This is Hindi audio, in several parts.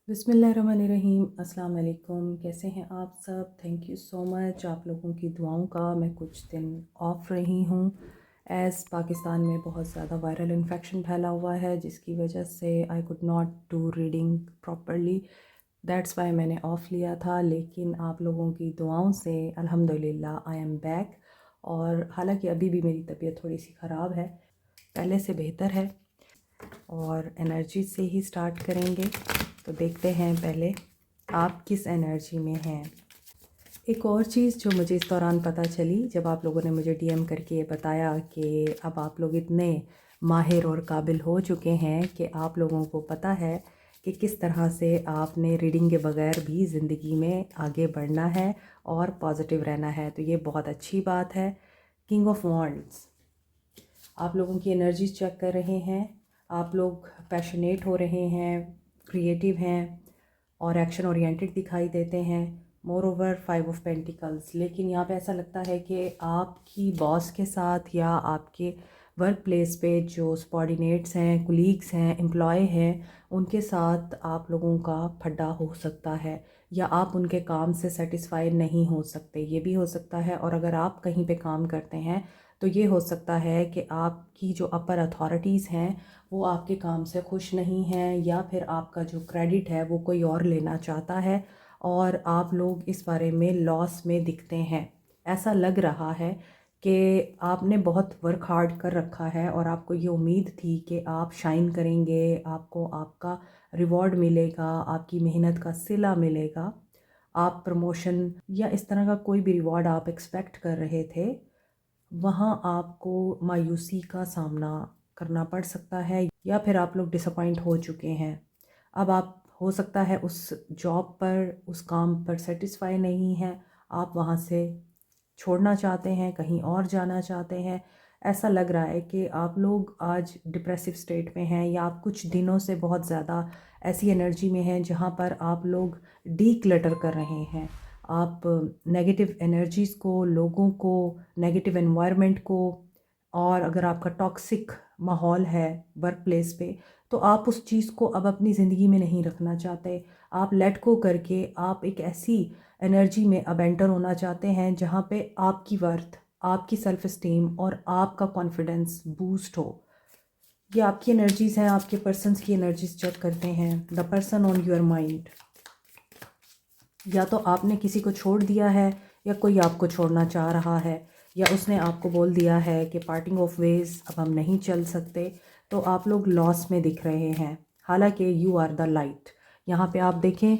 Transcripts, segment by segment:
बिस्मिल्लाहिर्रहमानिर्रहीम। अस्सलाम वालेकुम। कैसे हैं आप सब? थैंक यू सो मच आप लोगों की दुआओं का। मैं कुछ दिन ऑफ रही हूँ पाकिस्तान में बहुत ज़्यादा वायरल इन्फेक्शन फैला हुआ है, जिसकी वजह से I could not do reading properly. That's why मैंने ऑफ़ लिया था, लेकिन आप लोगों की दुआओं से अल्हम्दुलिल्लाह आई एम बैक। और हालांकि अभी भी मेरी तबीयत थोड़ी सी ख़राब है, पहले से बेहतर है। और एनर्जी से ही स्टार्ट करेंगे, तो देखते हैं पहले आप किस एनर्जी में हैं। एक और चीज़ जो मुझे इस दौरान पता चली, जब आप लोगों ने मुझे डीएम करके ये बताया कि अब आप लोग इतने माहिर और काबिल हो चुके हैं कि आप लोगों को पता है कि किस तरह से आपने रीडिंग के बगैर भी ज़िंदगी में आगे बढ़ना है और पॉजिटिव रहना है, तो ये बहुत अच्छी बात है। किंग ऑफ वॉन्ड्स, आप लोगों की एनर्जी चेक कर रहे हैं। आप लोग पैशनेट हो रहे हैं, क्रिएटिव हैं और एक्शन ओरिएंटेड दिखाई देते हैं। मोर ओवर 5 ऑफ पेंटिकल्स, लेकिन यहाँ पे ऐसा लगता है कि आपकी बॉस के साथ या आपके वर्क प्लेस पे जो सबॉर्डिनेट्स हैं, कुलीग्स हैं, एम्प्लॉय हैं, उनके साथ आप लोगों का फड्डा हो सकता है या आप उनके काम से सेटिस्फाई नहीं हो सकते, ये भी हो सकता है। और अगर आप कहीं पे काम करते हैं तो ये हो सकता है कि आपकी जो अपर अथॉरिटीज़ हैं वो आपके काम से खुश नहीं हैं, या फिर आपका जो क्रेडिट है वो कोई और लेना चाहता है और आप लोग इस बारे में लॉस में दिखते हैं। ऐसा लग रहा है कि आपने बहुत वर्क हार्ड कर रखा है और आपको ये उम्मीद थी कि आप शाइन करेंगे, आपको आपका रिवॉर्ड मिलेगा, आपकी मेहनत का सिला मिलेगा, आप प्रमोशन या इस तरह का कोई भी रिवॉर्ड आप एक्सपेक्ट कर रहे थे, वहाँ आपको मायूसी का सामना करना पड़ सकता है, या फिर आप लोग डिसअपॉइंट हो चुके हैं। अब आप हो सकता है उस जॉब पर, उस काम पर सेटिस्फाई नहीं हैं, आप वहाँ से छोड़ना चाहते हैं, कहीं और जाना चाहते हैं। ऐसा लग रहा है कि आप लोग आज डिप्रेसिव स्टेट में हैं, या आप कुछ दिनों से बहुत ज़्यादा ऐसी एनर्जी में हैं जहाँ पर आप लोग डी क्लटर कर रहे हैं। आप नेगेटिव एनर्जीज़ को, लोगों को, नेगेटिव एनवायरनमेंट को, और अगर आपका टॉक्सिक माहौल है वर्क प्लेस पे, तो आप उस चीज़ को अब अपनी ज़िंदगी में नहीं रखना चाहते। आप लेट गो करके आप एक ऐसी एनर्जी में अब एंटर होना चाहते हैं जहाँ पे आपकी वर्थ, आपकी सेल्फ इस्टीम और आपका कॉन्फिडेंस बूस्ट हो। ये आपकी एनर्जीज़ हैं, आपके पर्सन्स की एनर्जीज चेक करते हैं। The person on your mind, या तो आपने किसी को छोड़ दिया है या कोई आपको छोड़ना चाह रहा है, या उसने आपको बोल दिया है कि पार्टिंग ऑफ वेज, अब हम नहीं चल सकते, तो आप लोग लॉस में दिख रहे हैं। हालांकि यू आर द लाइट। यहाँ पे आप देखें,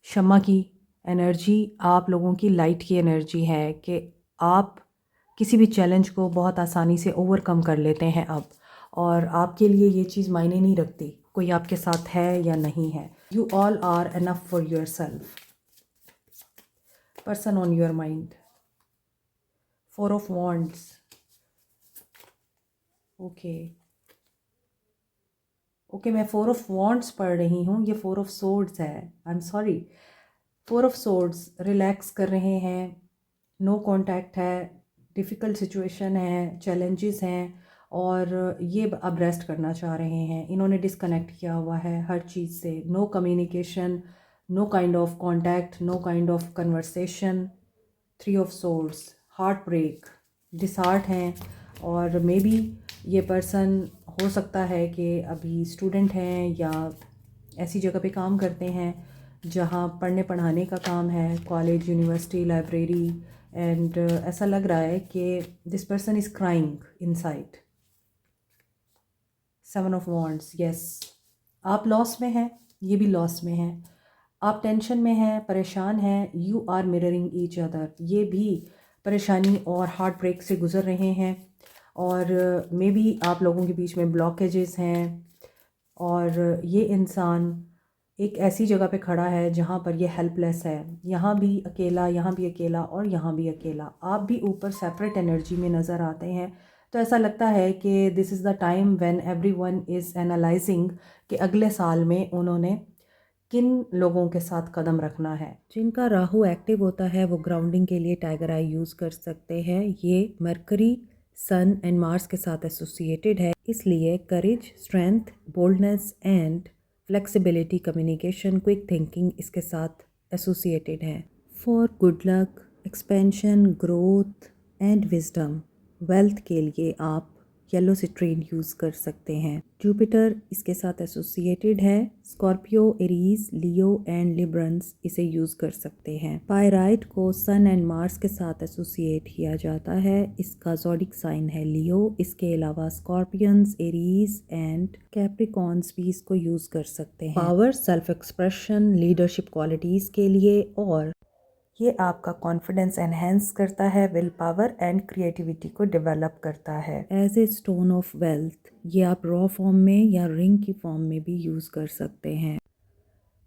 शम्मा की एनर्जी आप लोगों की लाइट की एनर्जी है कि आप किसी भी चैलेंज को बहुत आसानी से ओवरकम कर लेते हैं अब, और आपके लिए ये चीज़ मायने नहीं रखती कोई आपके साथ है या नहीं है। You all are enough for your self. Person on your mind, 4 of wands. Okay okay, मैं 4 ऑफ वॉन्ड्स पढ़ रही हूँ, ये 4 ऑफ सोर्ड्स है। I am sorry. 4 of swords relax कर रहे हैं, नो कांटेक्ट है, डिफ़िकल्ट सिचुएशन है, चैलेंजेस हैं, और ये अब रेस्ट करना चाह रहे हैं। इन्होंने डिस्कनेक्ट किया हुआ है हर चीज़ से, no communication, no kind of contact, no kind of conversation. 3 of swords, heart break, disheart हैं। और मे बी ये पर्सन हो सकता है कि अभी स्टूडेंट हैं या ऐसी जगह पे काम करते हैं जहाँ पढ़ने पढ़ाने का काम है, कॉलेज, यूनिवर्सिटी, लाइब्रेरी। एंड ऐसा लग रहा है कि this person is crying inside. 7 of wands, yes. आप लॉस में हैं, ये भी लॉस में हैं। आप टेंशन में हैं, परेशान हैं। You are mirroring each other, ये भी परेशानी और हार्ट ब्रेक से गुज़र रहे हैं। और मे बी आप लोगों के बीच में ब्लॉकेजेस हैं, और ये इंसान एक ऐसी जगह पे खड़ा है जहाँ पर ये हेल्पलेस है। यहाँ भी अकेला, यहाँ भी अकेला, और यहाँ भी अकेला। आप भी ऊपर सेपरेट एनर्जी में नज़र आते हैं। तो ऐसा लगता है कि this is the time when everyone is analysing कि अगले साल में उन्होंने किन लोगों के साथ कदम रखना है। जिनका राहु एक्टिव होता है वो ग्राउंडिंग के लिए टाइगर आई यूज़ कर सकते हैं। ये मरकरी, सन एंड मार्स के साथ एसोसिएटेड है, इसलिए courage, strength, boldness and flexibility, communication, quick thinking इसके साथ एसोसिएटेड है। For good luck, expansion, growth and wisdom, wealth के लिए आप येलो सिट्रीन यूज़ कर सकते हैं। जुपिटर इसके साथ एसोसिएटेड है। Scorpio, Aries, Leo and Librans इसे यूज़ कर सकते हैं। पायराइट को सन एंड मार्स के साथ एसोसिएट किया जाता है। इसका ज़ोडिक साइन है लियो। इसके अलावा स्कॉर्पियंस, एरीज एंड कैप्रिकॉर्न्स भी इसको यूज़ कर सकते हैं। Power, self expression, leadership qualities के लिए, और ये आपका कॉन्फिडेंस एनहेंस करता है, विल पावर एंड क्रिएटिविटी को डेवलप करता है। As a stone of wealth, ये आप रॉ फॉर्म में या रिंग की फॉर्म में भी यूज़ कर सकते हैं।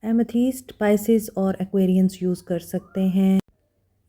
एमेथिस्ट, पाइसिस और एक्वेरियंस यूज़ कर सकते हैं।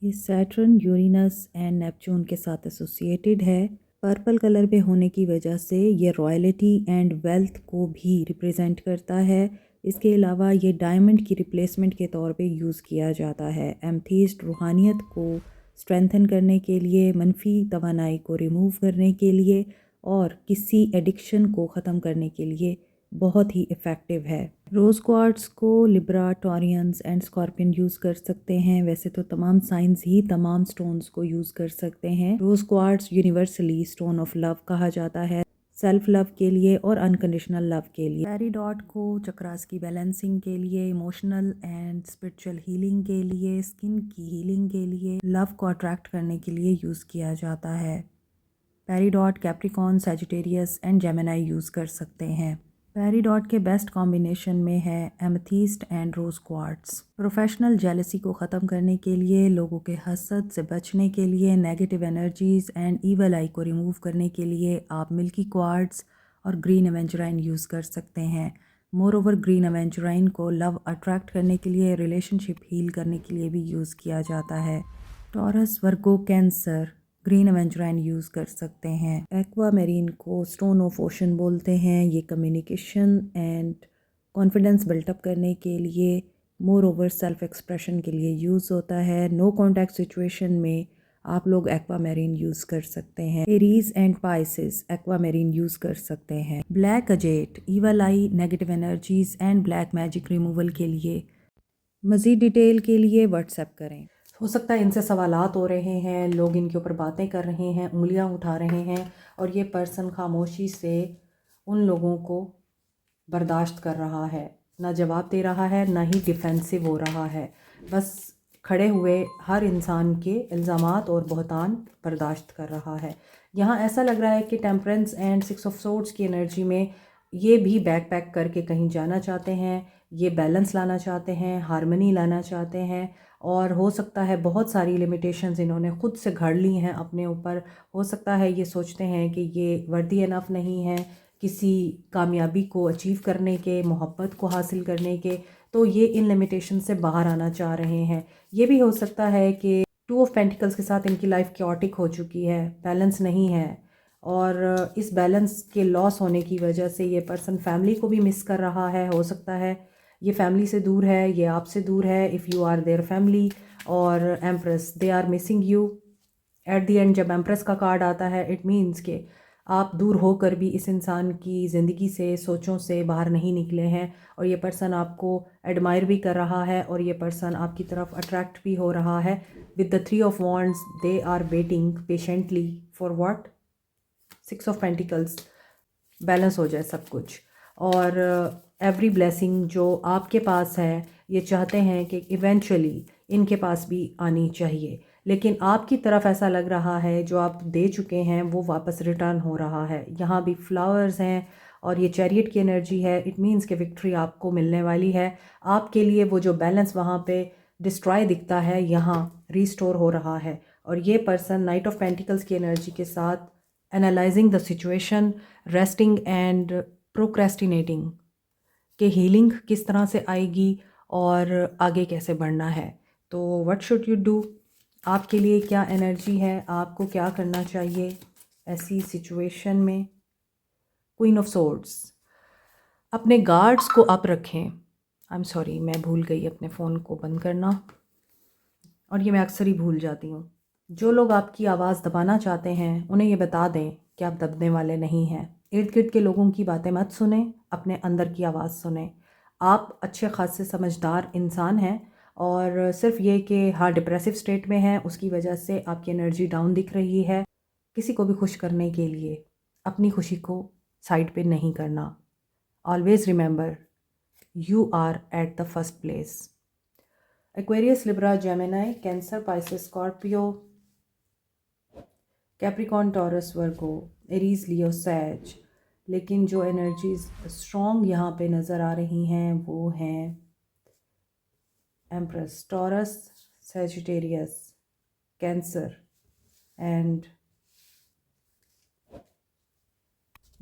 ये सैटर्न, यूरेनस एंड नेपच्यून के साथ एसोसिएटेड है। पर्पल कलर में होने की वजह से ये रॉयल्टी एंड वेल्थ को भी रिप्रेजेंट करता है। इसके अलावा ये डायमंड की रिप्लेसमेंट के तौर पे यूज़ किया जाता है। एमेथिस्ट रूहानियत को स्ट्रेंथन करने के लिए, मनफी तवानाई को रिमूव करने के लिए और किसी एडिक्शन को ख़त्म करने के लिए बहुत ही इफ़ेक्टिव है। रोज़ क्वार्ट्स को Libra, Taureans and scorpion use कर सकते हैं। वैसे तो तमाम साइंस ही तमाम स्टोन्स को यूज़ कर सकते हैं। Rose quartz universally stone of love कहा जाता है, सेल्फ लव के लिए और अनकंडीशनल लव के लिए। पेरीडॉट को चक्रास की बैलेंसिंग के लिए, इमोशनल एंड स्पिरिचुअल हीलिंग के लिए, स्किन की हीलिंग के लिए, लव को अट्रैक्ट करने के लिए यूज़ किया जाता है। Peridot Capricorn, Sagittarius and Gemini use कर सकते हैं। पेरीडॉट के बेस्ट कॉम्बिनेशन में है amethyst and rose quartz. Professional jealousy को ख़त्म करने के लिए, लोगों के हसद से बचने के लिए, नेगेटिव एनर्जीज़ एंड ईवल आई को रिमूव करने के लिए आप मिल्की क्वार्ट्स और ग्रीन एवेंचुराइन यूज़ कर सकते हैं। मोर ओवर ग्रीन एवेंचुराइन को लव अट्रैक्ट करने के लिए, रिलेशनशिप हील करने के लिए भी यूज़ किया जाता है। टॉरस, वर्गो, कैंसर ग्रीन एवेंचुराइन यूज़ कर सकते हैं। एक्वा मैरीन को स्टोन ऑफ ओशन बोलते हैं। ये कम्युनिकेशन एंड कॉन्फिडेंस बिल्टअप करने के लिए, मोर ओवर सेल्फ एक्सप्रेशन के लिए यूज़ होता है। नो कॉन्टैक्ट सिचुएशन में आप लोग एक्वा मैरीन यूज़ कर सकते हैं। Aries and Pisces aqua marine use कर सकते हैं। Black अजेट, evil I, negative energies and black magic removal के लिए। मज़ीद डिटेल के लिए व्हाट्सएप करें। हो सकता है इनसे सवालात हो रहे हैं, लोग इनके ऊपर बातें कर रहे हैं, उंगलियां उठा रहे हैं, और ये पर्सन खामोशी से उन लोगों को बर्दाश्त कर रहा है, ना जवाब दे रहा है, ना ही डिफेंसिव हो रहा है, बस खड़े हुए हर इंसान के इल्ज़ामात और बहतान बर्दाश्त कर रहा है। यहाँ ऐसा लग रहा है कि temperance and six of swords की एनर्जी में ये भी बैक पैक करके कहीं जाना चाहते हैं, ये बैलेंस लाना चाहते हैं, हार्मनी लाना चाहते हैं, और हो सकता है बहुत सारी लिमिटेशंस इन्होंने ख़ुद से घड़ ली हैं अपने ऊपर। हो सकता है ये सोचते हैं कि ये वर्दी इनफ नहीं है किसी कामयाबी को अचीव करने के, मोहब्बत को हासिल करने के, तो ये इन लिमिटेशन से बाहर आना चाह रहे हैं। ये भी हो सकता है कि टू ऑफ पेंटिकल्स के साथ इनकी लाइफ क्योटिक हो चुकी है, बैलेंस नहीं है, और इस बैलेंस के लॉस होने की वजह से ये पर्सन फैमिली को भी मिस कर रहा है। हो सकता है ये फैमिली से दूर है, ये आपसे दूर है, if you are their family. और empress, they are missing you. At the end जब एम्प्रेस का कार्ड आता है, इट मीन्स के आप दूर होकर भी इस इंसान की ज़िंदगी से, सोचों से बाहर नहीं निकले हैं, और ये पर्सन आपको एडमायर भी कर रहा है, और ये पर्सन आपकी तरफ अट्रैक्ट भी हो रहा है। With the 3 of wands, they are waiting patiently for what? 6 of pentacles, balance हो जाए सब कुछ, और एवरी ब्लेसिंग जो आपके पास है, ये चाहते हैं कि इवेंचुअली इनके पास भी आनी चाहिए, लेकिन आपकी तरफ ऐसा लग रहा है जो आप दे चुके हैं वो वापस रिटर्न हो रहा है। यहाँ भी फ्लावर्स हैं और ये चैरियट की एनर्जी है, इट मीन्स कि विक्ट्री आपको मिलने वाली है। आपके लिए वो जो बैलेंस वहाँ पे डिस्ट्रॉय दिखता है, यहाँ रीस्टोर हो रहा है। और ये पर्सन नाइट ऑफ पेंटिकल्स की एनर्जी के साथ analysing the situation, resting and procrastinating कि हीलिंग किस तरह से आएगी और आगे कैसे बढ़ना है। तो व्हाट शुड यू डू? आपके लिए क्या एनर्जी है, आपको क्या करना चाहिए ऐसी सिचुएशन में? क्वीन ऑफ सोर्ड्स, अपने गार्ड्स को अप रखें। आई एम सॉरी, मैं भूल गई अपने फ़ोन को बंद करना, और ये मैं अक्सर ही भूल जाती हूँ। जो लोग आपकी आवाज़ दबाना चाहते हैं उन्हें ये बता दें कि आप दबने वाले नहीं हैं। इर्द गिर्द के लोगों की बातें मत सुने, अपने अंदर की आवाज़ सुने। आप अच्छे खासे समझदार इंसान हैं और सिर्फ ये कि हाँ डिप्रेसिव स्टेट में हैं उसकी वजह से आपकी एनर्जी डाउन दिख रही है। किसी को भी खुश करने के लिए अपनी खुशी को साइड पे नहीं करना। Always remember you are at the first place. Aquarius, Libra, Gemini, Cancer, Pisces, Scorpio, Capricorn, Taurus, Virgo, Aries, Leo, Sage. लेकिन जो एनर्जीज स्ट्रॉन्ग यहाँ पे नज़र आ रही हैं वो हैं empress, taurus, Sagittarius, cancer and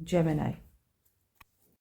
Gemini.